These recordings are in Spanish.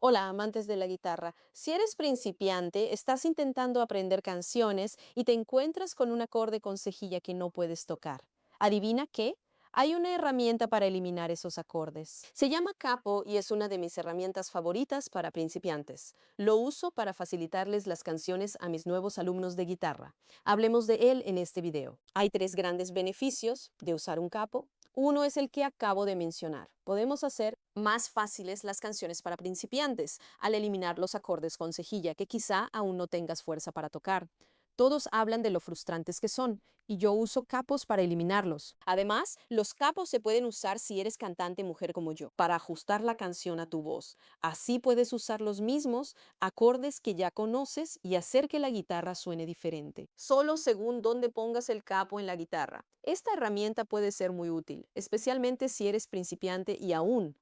Hola, amantes de la guitarra. Si eres principiante, estás intentando aprender canciones y te encuentras con un acorde con cejilla que no puedes tocar. ¿Adivina qué? Hay una herramienta para eliminar esos acordes. Se llama capo y es una de mis herramientas favoritas para principiantes. Lo uso para facilitarles las canciones a mis nuevos alumnos de guitarra. Hablemos de él en este video. Hay tres grandes beneficios de usar un capo. Uno es el que acabo de mencionar. Podemos hacer más fáciles las canciones para principiantes al eliminar los acordes con cejilla que quizá aún no tengas fuerza para tocar. Todos hablan de lo frustrantes que son, y yo uso capos para eliminarlos. Además, los capos se pueden usar si eres cantante mujer como yo, para ajustar la canción a tu voz. Así puedes usar los mismos acordes que ya conoces y hacer que la guitarra suene diferente, solo según dónde pongas el capo en la guitarra. Esta herramienta puede ser muy útil, especialmente si eres principiante y aún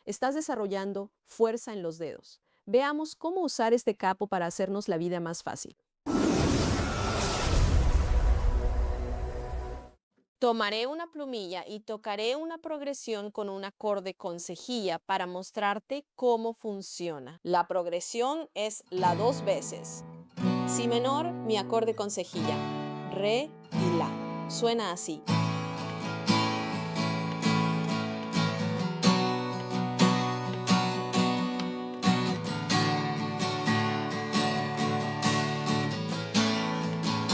estás desarrollando fuerza en los dedos. Veamos cómo usar este capo para hacernos la vida más fácil. Tomaré una plumilla y tocaré una progresión con un acorde con cejilla para mostrarte cómo funciona. La progresión es la dos veces. Si menor, mi acorde con cejilla. Re y la. Suena así.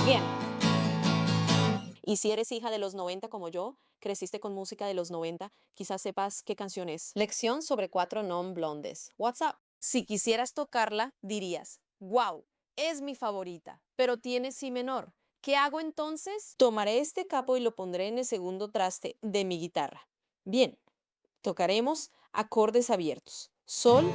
Bien. Y si eres hija de los 90 como yo, creciste con música de los 90, quizás sepas qué canción es. Lección sobre cuatro non blondes. What's up? Si quisieras tocarla, dirías, wow, es mi favorita, pero tiene si menor. ¿Qué hago entonces? Tomaré este capo y lo pondré en el segundo traste de mi guitarra. Bien, tocaremos acordes abiertos. Sol,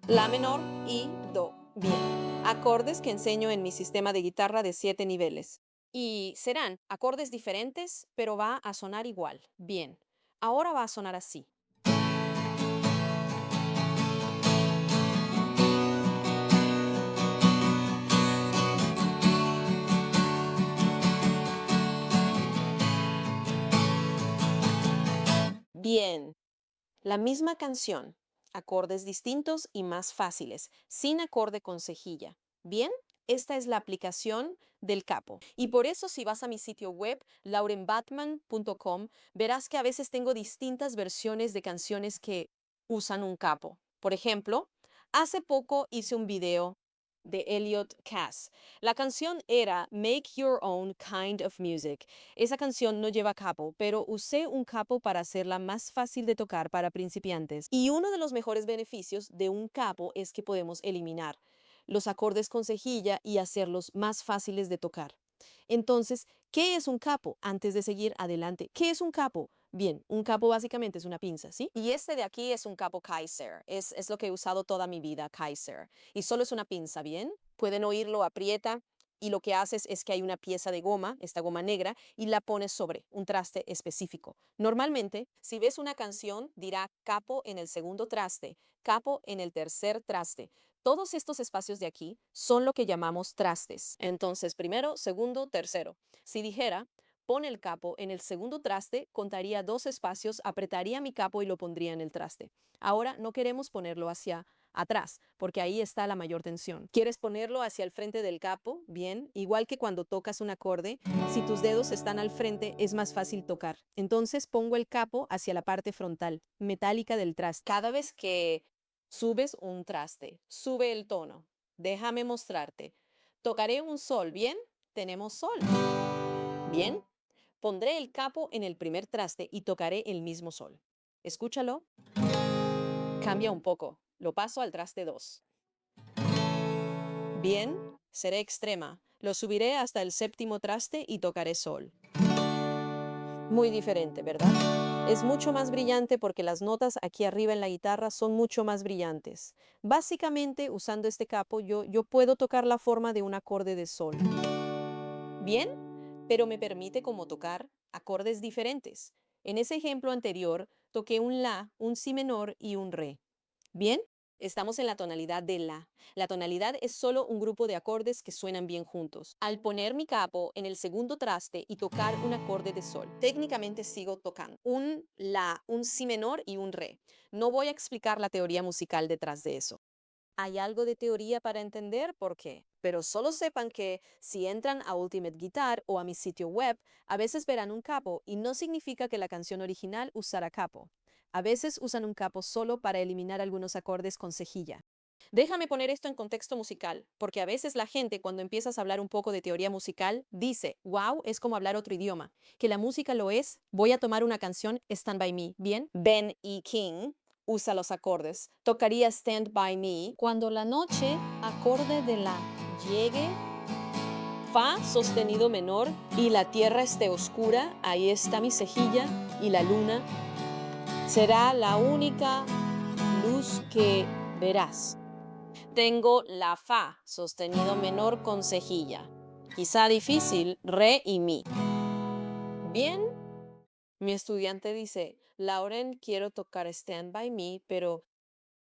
la menor y do. Bien, acordes que enseño en mi sistema de guitarra de 7 niveles. Y serán acordes diferentes, pero va a sonar igual. Bien, ahora va a sonar así. Bien, la misma canción, acordes distintos y más fáciles, sin acorde con cejilla. Bien, esta es la aplicación del capo. Y por eso si vas a mi sitio web, laurenbatman.com, verás que a veces tengo distintas versiones de canciones que usan un capo. Por ejemplo, hace poco hice un video de Elliot Cass. La canción era Make Your Own Kind of Music. Esa canción no lleva capo, pero usé un capo para hacerla más fácil de tocar para principiantes. Y uno de los mejores beneficios de un capo es que podemos eliminar los acordes con cejilla y hacerlos más fáciles de tocar. Entonces, ¿qué es un capo? Antes de seguir adelante, ¿qué es un capo? Bien, un capo básicamente es una pinza, ¿sí? Y este de aquí es un capo Kaiser. Es lo que he usado toda mi vida, Kaiser. Y solo es una pinza, ¿bien? Pueden oírlo, aprieta y lo que haces es que hay una pieza de goma, esta goma negra, y la pones sobre un traste específico. Normalmente, si ves una canción, dirá capo en el segundo traste, capo en el tercer traste. Todos estos espacios de aquí son lo que llamamos trastes. Entonces, primero, segundo, tercero. Si dijera, pon el capo en el segundo traste, contaría dos espacios, apretaría mi capo y lo pondría en el traste. Ahora no queremos ponerlo hacia atrás, porque ahí está la mayor tensión. ¿Quieres ponerlo hacia el frente del capo? Bien, igual que cuando tocas un acorde, si tus dedos están al frente es más fácil tocar. Entonces pongo el capo hacia la parte frontal, metálica del traste. Cada vez que subes un traste, sube el tono. Déjame mostrarte. Tocaré un sol, ¿bien? Tenemos sol. Bien. Pondré el capo en el primer traste y tocaré el mismo sol. Escúchalo. Cambia un poco. Lo paso al traste 2. Bien, seré extrema. Lo subiré hasta el séptimo traste y tocaré sol. Muy diferente, ¿verdad? Es mucho más brillante porque las notas aquí arriba en la guitarra son mucho más brillantes. Básicamente, usando este capo, yo puedo tocar la forma de un acorde de sol. Bien, pero me permite como tocar acordes diferentes. En ese ejemplo anterior, toqué un la, un si menor y un re. Bien, Estamos en la tonalidad de la. La tonalidad es solo un grupo de acordes que suenan bien juntos. Al poner mi capo en el segundo traste y tocar un acorde de sol, técnicamente sigo tocando un la, un si menor y un re. No voy a explicar la teoría musical detrás de eso. Hay algo de teoría para entender por qué, pero solo sepan que si entran a Ultimate Guitar o a mi sitio web, a veces verán un capo y no significa que la canción original usara capo. A veces usan un capo solo para eliminar algunos acordes con cejilla. Déjame poner esto en contexto musical, porque a veces la gente cuando empiezas a hablar un poco de teoría musical dice, wow, es como hablar otro idioma, que la música lo es, voy a tomar una canción Stand By Me, ¿bien? Ben E. King usa los acordes. Tocaría Stand By Me cuando la noche, acorde de la, llegue, fa sostenido menor y la tierra esté oscura, ahí está mi cejilla y la luna será la única luz que verás. Tengo la fa sostenido menor con cejilla. Quizá difícil, re y mi. Bien, mi estudiante dice, Lauren, quiero tocar Stand By Me, pero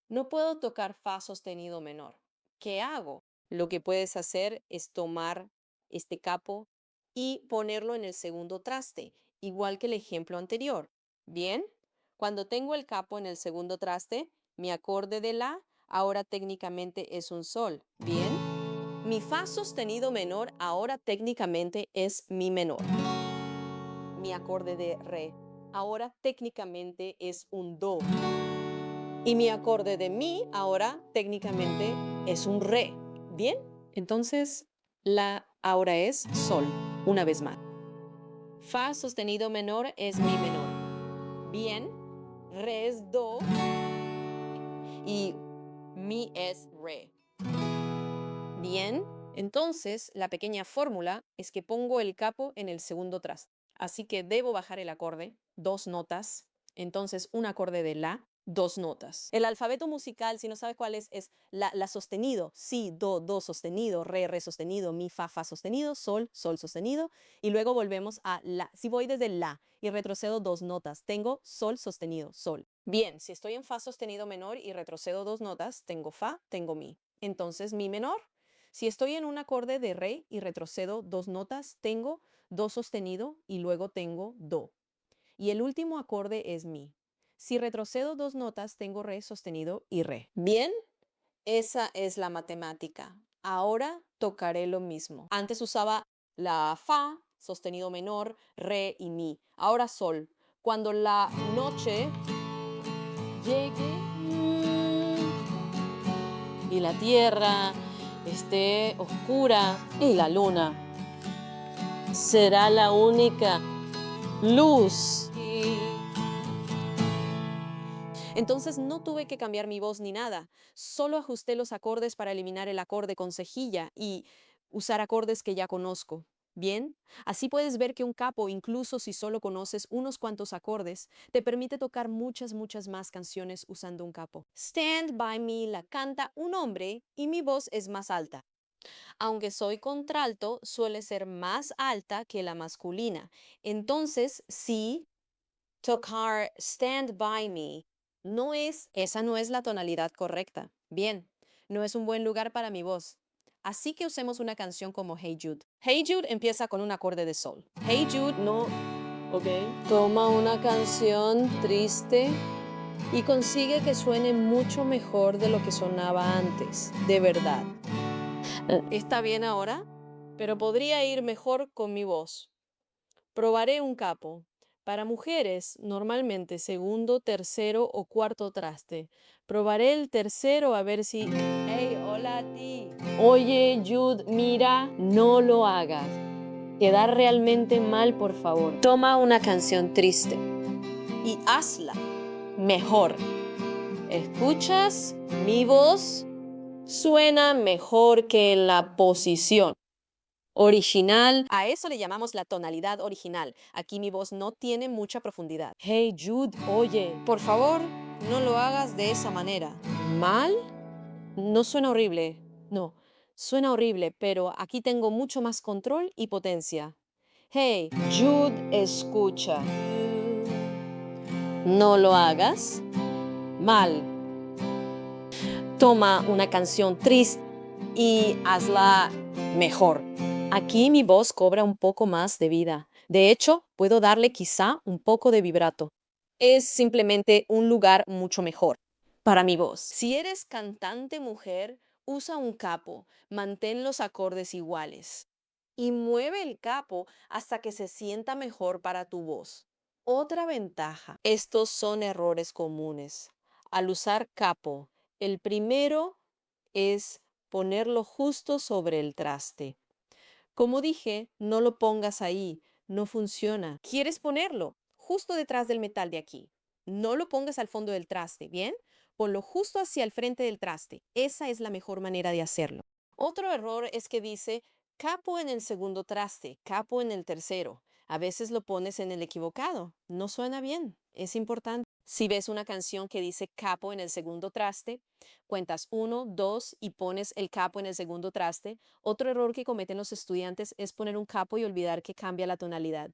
no puedo tocar fa sostenido menor. ¿Qué hago? Lo que puedes hacer es tomar este capo y ponerlo en el segundo traste, igual que el ejemplo anterior. Bien, cuando tengo el capo en el segundo traste, mi acorde de la ahora técnicamente es un sol. Bien, mi fa sostenido menor ahora técnicamente es mi menor. Mi acorde de re ahora técnicamente es un do. Y mi acorde de mi ahora técnicamente es un re. ¿Bien? Entonces, la ahora es sol, una vez más. Fa sostenido menor es mi menor. Bien, re es do y mi es re. Bien, entonces la pequeña fórmula es que pongo el capo en el segundo traste. Así que debo bajar el acorde, 2 notas, entonces un acorde de la, 2 notas. El alfabeto musical, si no sabes cuál es la sostenido, si, do sostenido, re sostenido, mi, fa sostenido, sol sostenido, y luego volvemos a la. Si voy desde la y retrocedo 2 notas, tengo sol sostenido, sol. Bien, si estoy en fa sostenido menor y retrocedo 2 notas, tengo fa, tengo mi. Entonces mi menor. Si estoy en un acorde de re y retrocedo 2 notas, tengo do sostenido y luego tengo do. Y el último acorde es mi. Si retrocedo 2 notas, tengo re sostenido y re. Bien, esa es la matemática. Ahora tocaré lo mismo. Antes usaba la fa, sostenido menor, re y mi. Ahora sol. Cuando la noche llegue y la tierra esté oscura y la luna será la única luz. Entonces no tuve que cambiar mi voz ni nada, solo ajusté los acordes para eliminar el acorde con cejilla y usar acordes que ya conozco. Bien, así puedes ver que un capo, incluso si solo conoces unos cuantos acordes, te permite tocar muchas más canciones usando un capo. Stand By Me la canta un hombre y mi voz es más alta. Aunque soy contralto, suele ser más alta que la masculina. Entonces, sí, tocar Stand By Me esa no es la tonalidad correcta. Bien, no es un buen lugar para mi voz. Así que usemos una canción como Hey Jude. Hey Jude empieza con un acorde de sol. Hey Jude no, ok. Toma una canción triste y consigue que suene mucho mejor de lo que sonaba antes, de verdad. Está bien ahora, pero podría ir mejor con mi voz. Probaré un capo. Para mujeres, normalmente segundo, tercero o cuarto traste. Probaré el tercero a ver si... Hey, hola a ti. Oye, Jude, mira, no lo hagas. Queda realmente mal, por favor. Toma una canción triste y hazla mejor. ¿Escuchas? Mi voz suena mejor que en la posición original. A eso le llamamos la tonalidad original. Aquí mi voz no tiene mucha profundidad. Hey Jude, oye, por favor, no lo hagas de esa manera. ¿Mal? No suena horrible. No, suena horrible, pero aquí tengo mucho más control y potencia. Hey, Jude, escucha. No lo hagas. Mal. Toma una canción triste y hazla mejor. Aquí mi voz cobra un poco más de vida. De hecho, puedo darle quizá un poco de vibrato. Es simplemente un lugar mucho mejor para mi voz. Si eres cantante mujer, usa un capo, mantén los acordes iguales y mueve el capo hasta que se sienta mejor para tu voz. Otra ventaja, estos son errores comunes. Al usar capo, el primero es ponerlo justo sobre el traste. Como dije, no lo pongas ahí, no funciona. ¿Quieres ponerlo? Justo detrás del metal de aquí. No lo pongas al fondo del traste, ¿bien? Ponlo justo hacia el frente del traste. Esa es la mejor manera de hacerlo. Otro error es que dice capo en el segundo traste, capo en el tercero. A veces lo pones en el equivocado. No suena bien. Es importante. Si ves una canción que dice capo en el segundo traste, cuentas uno, dos y pones el capo en el segundo traste. Otro error que cometen los estudiantes es poner un capo y olvidar que cambia la tonalidad,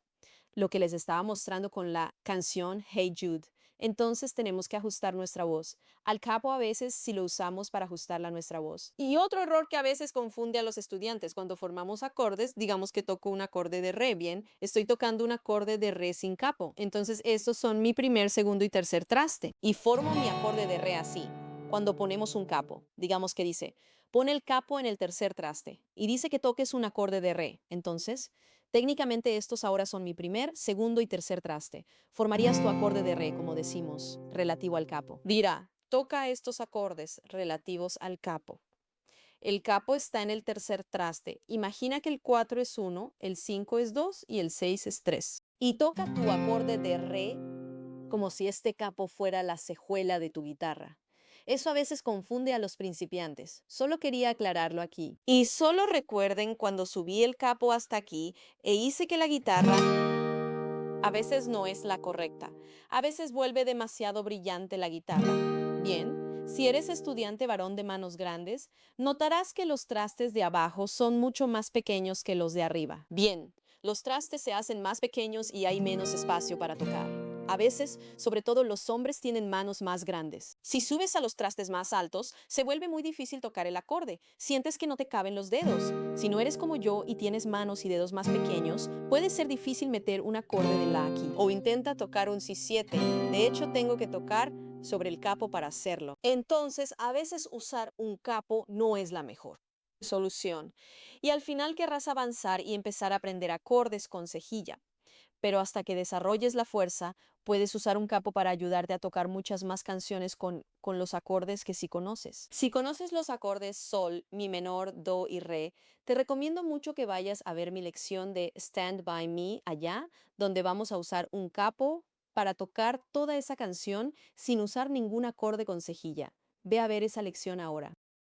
lo que les estaba mostrando con la canción Hey Jude. Entonces tenemos que ajustar nuestra voz. Al capo a veces si lo usamos para ajustarla a nuestra voz. Y otro error que a veces confunde a los estudiantes cuando formamos acordes, digamos que toco un acorde de re, bien, estoy tocando un acorde de re sin capo. Entonces estos son mi primer, segundo y tercer traste. Y formo mi acorde de re así. Cuando ponemos un capo, digamos que dice, pone el capo en el tercer traste y dice que toques un acorde de re. Entonces, técnicamente estos ahora son mi primer, segundo y tercer traste. Formarías tu acorde de re, como decimos, relativo al capo. Dirá, toca estos acordes relativos al capo. El capo está en el tercer traste. Imagina que el 4 es 1, el 5 es 2 y el 6 es 3. Y toca tu acorde de re como si este capo fuera la cejuela de tu guitarra. Eso a veces confunde a los principiantes. Solo quería aclararlo aquí. Y solo recuerden cuando subí el capo hasta aquí e hice que la guitarra a veces no es la correcta. A veces vuelve demasiado brillante la guitarra. Bien, si eres estudiante varón de manos grandes, notarás que los trastes de abajo son mucho más pequeños que los de arriba. Bien, los trastes se hacen más pequeños y hay menos espacio para tocar. A veces, sobre todo los hombres tienen manos más grandes. Si subes a los trastes más altos, se vuelve muy difícil tocar el acorde. Sientes que no te caben los dedos. Si no eres como yo y tienes manos y dedos más pequeños, puede ser difícil meter un acorde de la aquí. O intenta tocar un si7. De hecho, tengo que tocar sobre el capo para hacerlo. Entonces, a veces usar un capo no es la mejor solución. Y al final querrás avanzar y empezar a aprender acordes con cejilla. Pero hasta que desarrolles la fuerza, puedes usar un capo para ayudarte a tocar muchas más canciones con los acordes que sí conoces. Si conoces los acordes sol, mi menor, do y re, te recomiendo mucho que vayas a ver mi lección de Stand By Me allá, donde vamos a usar un capo para tocar toda esa canción sin usar ningún acorde con cejilla. Ve a ver esa lección ahora.